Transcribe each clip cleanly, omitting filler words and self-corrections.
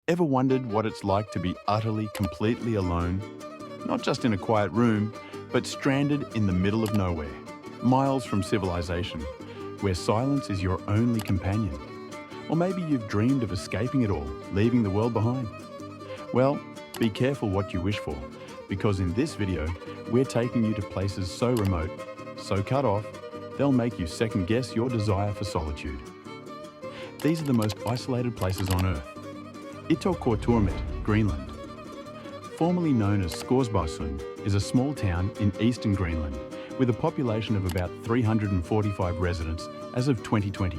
Ever wondered what it's like to be utterly, completely alone? Not just in a quiet room, but stranded in the middle of nowhere, miles from civilization, where silence is your only companion. Or maybe you've dreamed of escaping it all, leaving the world behind. Well, be careful what you wish for, because in this video, we're taking you to places so remote, so cut off, they'll make you second-guess your desire for solitude. These are the most isolated places on Earth. Ittoqqortoormiit, Greenland. Formerly known as Scoresbysund, is a small town in eastern Greenland with a population of about 345 residents as of 2020.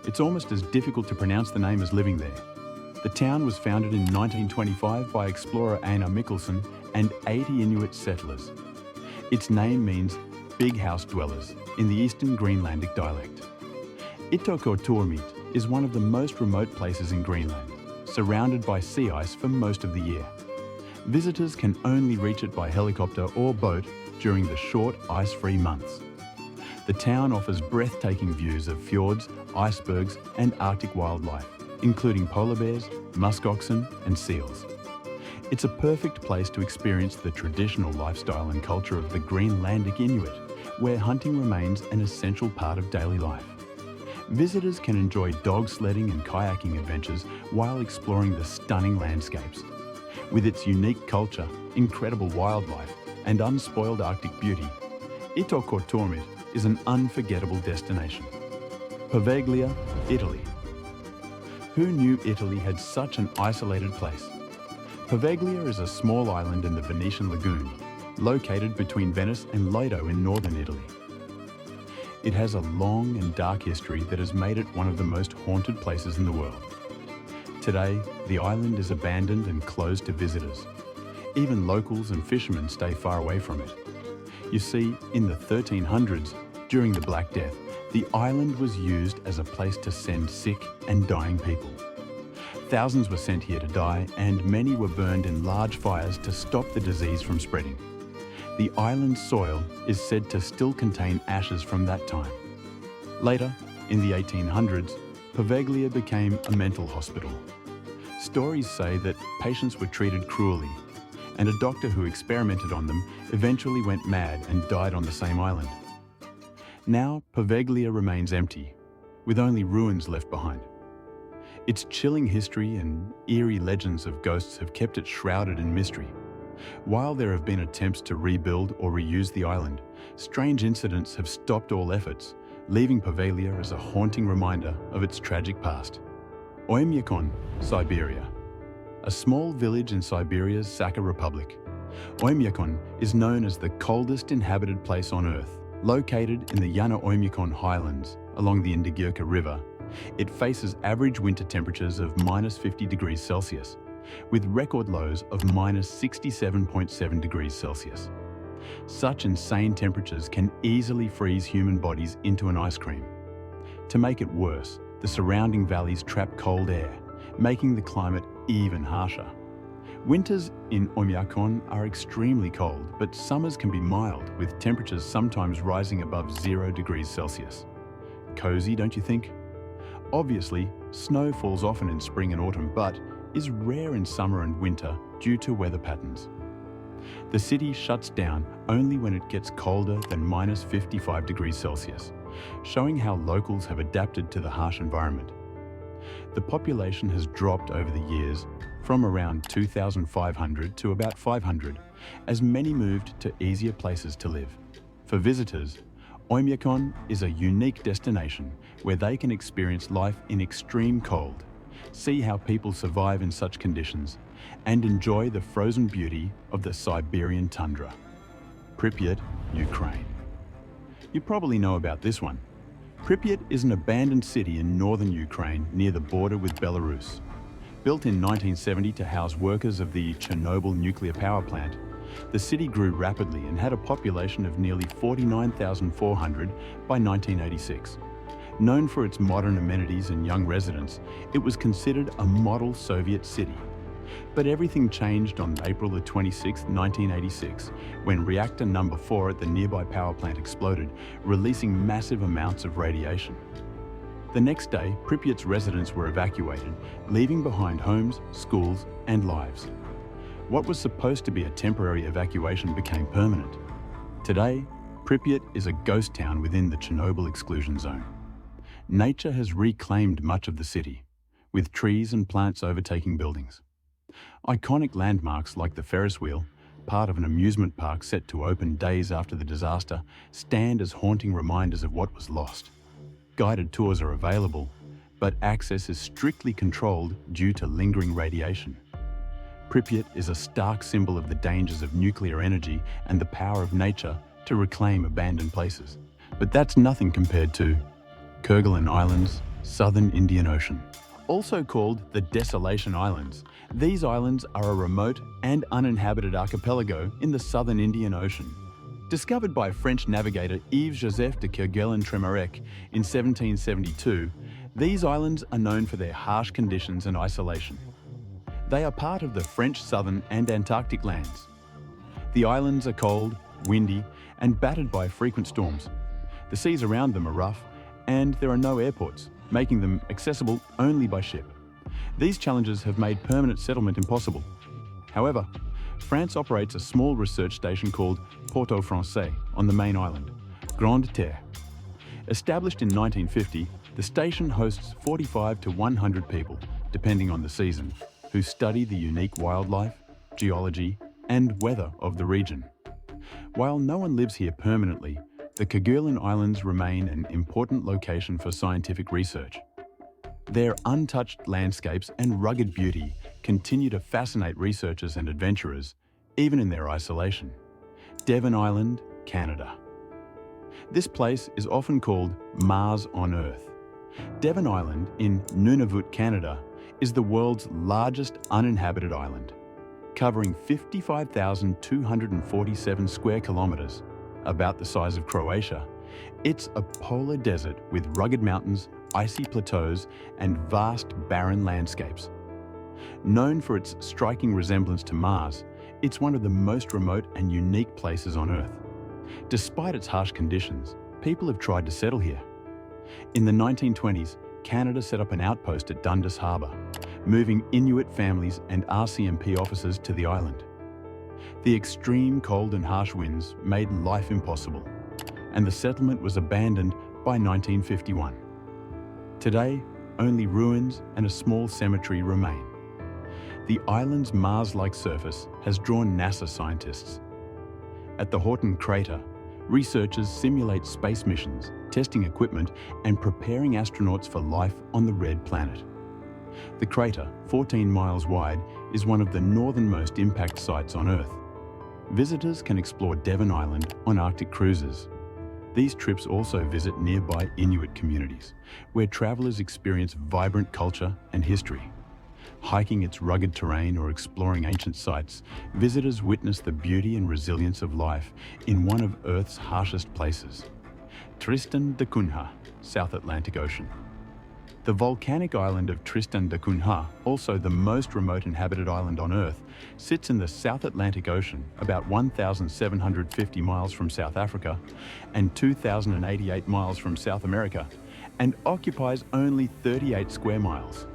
It's almost as difficult to pronounce the name as living there. The town was founded in 1925 by explorer Einar Mikkelsen and 80 Inuit settlers. Its name means big house dwellers in the eastern Greenlandic dialect. Ittoqqortoormiit is one of the most remote places in Greenland, surrounded by sea ice for most of the year. Visitors can only reach it by helicopter or boat during the short ice-free months. The town offers breathtaking views of fjords, icebergs and Arctic wildlife, including polar bears, muskoxen and seals. It's a perfect place to experience the traditional lifestyle and culture of the Greenlandic Inuit, where hunting remains an essential part of daily life. Visitors can enjoy dog sledding and kayaking adventures while exploring the stunning landscapes. With its unique culture, incredible wildlife, and unspoiled Arctic beauty, Ittoqqortoormiit is an unforgettable destination. Poveglia, Italy. Who knew Italy had such an isolated place? Poveglia is a small island in the Venetian lagoon, located between Venice and Lido in northern Italy. It has a long and dark history that has made it one of the most haunted places in the world. Today, the island is abandoned and closed to visitors. Even locals and fishermen stay far away from it. You see, in the 1300s, during the Black Death, the island was used as a place to send sick and dying people. Thousands were sent here to die, and many were burned in large fires to stop the disease from spreading. The island's soil is said to still contain ashes from that time. Later, in the 1800s, Poveglia became a mental hospital. Stories say that patients were treated cruelly, and a doctor who experimented on them eventually went mad and died on the same island. Now, Poveglia remains empty, with only ruins left behind. Its chilling history and eerie legends of ghosts have kept it shrouded in mystery. While there have been attempts to rebuild or reuse the island, strange incidents have stopped all efforts, leaving Poveglia as a haunting reminder of its tragic past. Oymyakon, Siberia. A small village in Siberia's Sakha Republic. Oymyakon is known as the coldest inhabited place on Earth. Located in the Yana-Oymyakon highlands along the Indigirka River, it faces average winter temperatures of -50 degrees Celsius, with record lows of -67.7 degrees Celsius. Such insane temperatures can easily freeze human bodies into an ice cream. To make it worse, the surrounding valleys trap cold air, making the climate even harsher. Winters in Oymyakon are extremely cold, but summers can be mild, with temperatures sometimes rising above 0 degrees Celsius. Cozy, don't you think? Obviously, snow falls often in spring and autumn, but is rare in summer and winter due to weather patterns. The city shuts down only when it gets colder than -55 degrees Celsius, showing how locals have adapted to the harsh environment. The population has dropped over the years from around 2,500 to about 500, as many moved to easier places to live. For visitors, Oymyakon is a unique destination where they can experience life in extreme cold, see how people survive in such conditions, and enjoy the frozen beauty of the Siberian tundra. Pripyat, Ukraine. You probably know about this one. Pripyat is an abandoned city in northern Ukraine near the border with Belarus. Built in 1970 to house workers of the Chernobyl nuclear power plant, the city grew rapidly and had a population of nearly 49,400 by 1986. Known for its modern amenities and young residents, it was considered a model Soviet city. But everything changed on April 26, 1986, when reactor number 4 at the nearby power plant exploded, releasing massive amounts of radiation. The next day, Pripyat's residents were evacuated, leaving behind homes, schools, and lives. What was supposed to be a temporary evacuation became permanent. Today, Pripyat is a ghost town within the Chernobyl exclusion zone. Nature has reclaimed much of the city, with trees and plants overtaking buildings. Iconic landmarks like the Ferris wheel, part of an amusement park set to open days after the disaster, stand as haunting reminders of what was lost. Guided tours are available, but access is strictly controlled due to lingering radiation. Pripyat is a stark symbol of the dangers of nuclear energy and the power of nature to reclaim abandoned places. But that's nothing compared to Kerguelen Islands, southern Indian Ocean. Also called the Desolation Islands, these islands are a remote and uninhabited archipelago in the southern Indian Ocean. Discovered by French navigator Yves-Joseph de Kerguelen-Tremarec in 1772, these islands are known for their harsh conditions and isolation. They are part of the French southern and Antarctic lands. The islands are cold, windy, and battered by frequent storms. The seas around them are rough, and there are no airports, making them accessible only by ship. These challenges have made permanent settlement impossible. However, France operates a small research station called Port-au-Français on the main island, Grande Terre. Established in 1950, the station hosts 45 to 100 people, depending on the season, who study the unique wildlife, geology, and weather of the region. While no one lives here permanently, the Kerguelen Islands remain an important location for scientific research. Their untouched landscapes and rugged beauty continue to fascinate researchers and adventurers, even in their isolation. Devon Island, Canada. This place is often called Mars on Earth. Devon Island in Nunavut, Canada, is the world's largest uninhabited island, covering 55,247 square kilometers, about the size of Croatia. It's a polar desert with rugged mountains, icy plateaus, and vast barren landscapes. Known for its striking resemblance to Mars, it's one of the most remote and unique places on Earth. Despite its harsh conditions, people have tried to settle here. In the 1920s, Canada set up an outpost at Dundas Harbour, moving Inuit families and RCMP officers to the island. The extreme cold and harsh winds made life impossible, and the settlement was abandoned by 1951. Today, only ruins and a small cemetery remain. The island's Mars-like surface has drawn NASA scientists. At the Horton crater, researchers simulate space missions, testing equipment, and preparing astronauts for life on the red planet. The crater, 14 miles wide, is one of the northernmost impact sites on Earth. Visitors can explore Devon Island on Arctic cruises. These trips also visit nearby Inuit communities, where travelers experience vibrant culture and history. Hiking its rugged terrain or exploring ancient sites, visitors witness the beauty and resilience of life in one of Earth's harshest places, Tristan da Cunha, South Atlantic Ocean. The volcanic island of Tristan da Cunha, also the most remote inhabited island on Earth, sits in the South Atlantic Ocean, about 1,750 miles from South Africa and 2,088 miles from South America, and occupies only 38 square miles.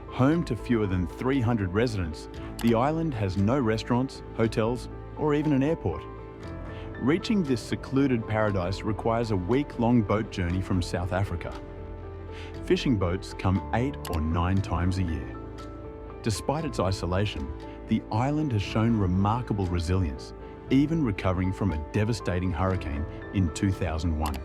Home to fewer than 300 residents, the island has no restaurants, hotels, or even an airport. Reaching this secluded paradise requires a week-long boat journey from South Africa. Fishing boats come 8 or 9 times a year. Despite its isolation, the island has shown remarkable resilience, even recovering from a devastating hurricane in 2001.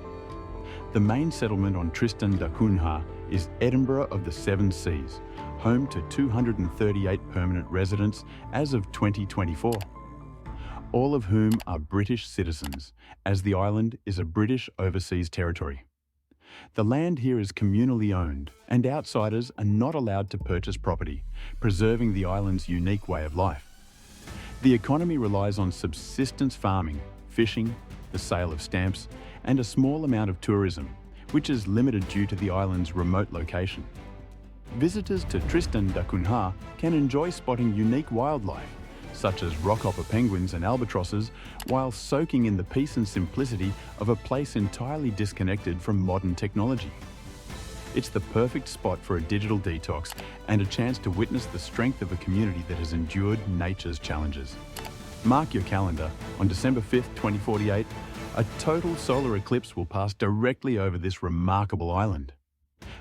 The main settlement on Tristan da Cunha is Edinburgh of the Seven Seas, home to 238 permanent residents as of 2024, all of whom are British citizens, as the island is a British overseas territory. The land here is communally owned, and outsiders are not allowed to purchase property, preserving the island's unique way of life. The economy relies on subsistence farming, fishing, the sale of stamps, and a small amount of tourism, which is limited due to the island's remote location. Visitors to Tristan da Cunha can enjoy spotting unique wildlife, such as rockhopper penguins and albatrosses, while soaking in the peace and simplicity of a place entirely disconnected from modern technology. It's the perfect spot for a digital detox and a chance to witness the strength of a community that has endured nature's challenges. Mark your calendar, on December 5th, 2048, a total solar eclipse will pass directly over this remarkable island.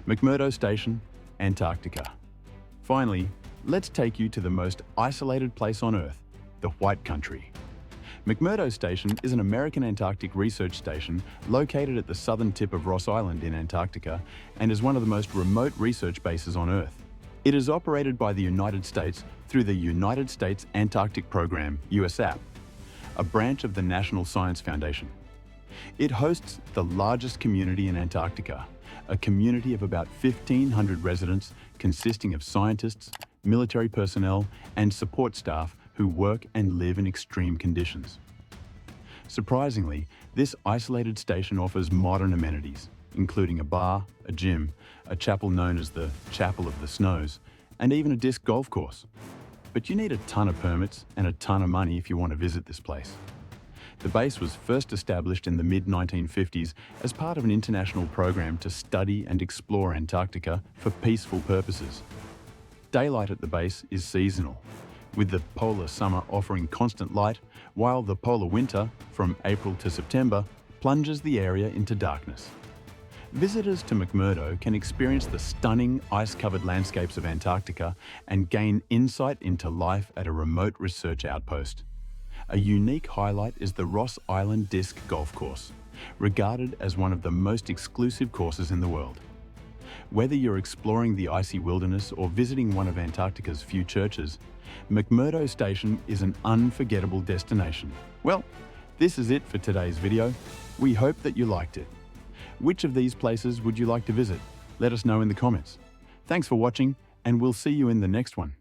McMurdo Station, Antarctica. Finally, let's take you to the most isolated place on Earth, the White Country. McMurdo Station is an American Antarctic research station located at the southern tip of Ross Island in Antarctica and is one of the most remote research bases on Earth. It is operated by the United States through the United States Antarctic Program, USAP, a branch of the National Science Foundation. It hosts the largest community in Antarctica, a community of about 1,500 residents consisting of scientists, military personnel, and support staff who work and live in extreme conditions. Surprisingly, this isolated station offers modern amenities, including a bar, a gym, a chapel known as the Chapel of the Snows, and even a disc golf course. But you need a ton of permits and a ton of money if you want to visit this place. The base was first established in the mid-1950s as part of an international program to study and explore Antarctica for peaceful purposes. Daylight at the base is seasonal, with the polar summer offering constant light, while the polar winter, from April to September, plunges the area into darkness. Visitors to McMurdo can experience the stunning ice-covered landscapes of Antarctica and gain insight into life at a remote research outpost. A unique highlight is the Ross Island Disc Golf Course, regarded as one of the most exclusive courses in the world. Whether you're exploring the icy wilderness or visiting one of Antarctica's few churches, McMurdo Station is an unforgettable destination. Well, this is it for today's video. We hope that you liked it. Which of these places would you like to visit? Let us know in the comments. Thanks for watching, and we'll see you in the next one.